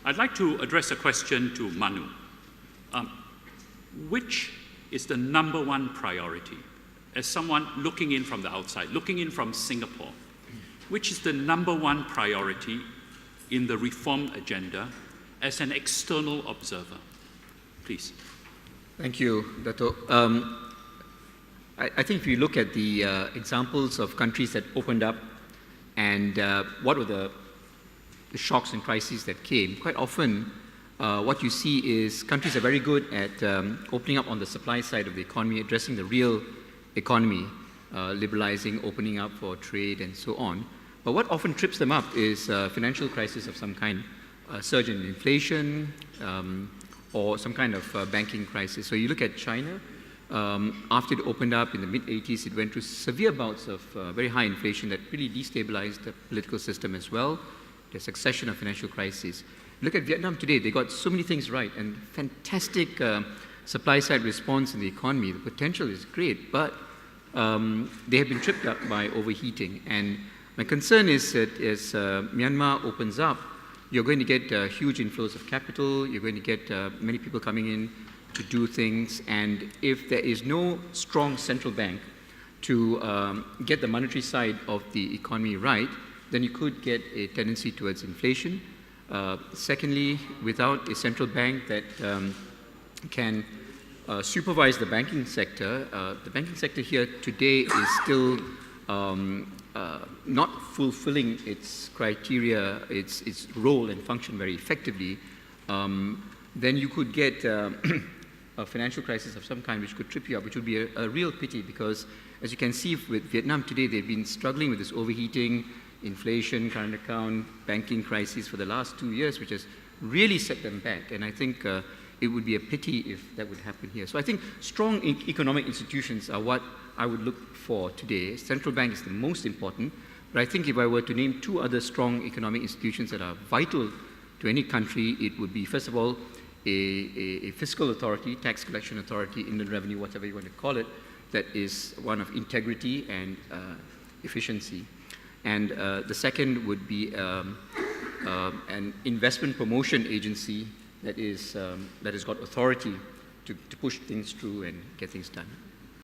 I'd like to address a question to Manu. Which is the #1 priority? As someone looking in from the outside, looking in from Singapore, which is the #1 priority in the reform agenda as an external observer? Please. Thank you, Dato'. I think if you look at the examples of countries that opened up and what were the shocks and crises that came, quite often what you see is countries are very good at opening up on the supply side of the economy, addressing the real economy, liberalizing, opening up for trade and so on. But what often trips them up is financial crisis of some kind, surge in inflation, or some kind of banking crisis. So you look at China, after it opened up in the mid-80s, it went through severe bouts of very high inflation that really destabilized the political system as well. The succession of financial crises. Look at Vietnam today, they got so many things right and fantastic supply-side response in the economy. The potential is great, but they have been tripped up by overheating. And my concern is that as Myanmar opens up, you're going to get huge inflows of capital, you're going to get many people coming in to do things, and if there is no strong central bank to get the monetary side of the economy right, then you could get a tendency towards inflation. Secondly, without a central bank that can supervise the banking sector here today is still not fulfilling its criteria, its role and function very effectively, then you could get a financial crisis of some kind which could trip you up, which would be a real pity because, as you can see with Vietnam today, they've been struggling with this overheating, inflation, current account, banking crisis for the last 2 years, which has really set them back. And I think it would be a pity if that would happen here. So I think strong economic institutions are what I would look for today. Central bank is the most important, but I think if I were to name 2 other strong economic institutions that are vital to any country, it would be, first of all, a fiscal authority, tax collection authority, inland revenue, whatever you want to call it, that is one of integrity and efficiency. And the second would be an investment promotion agency that has got authority to push things through and get things done.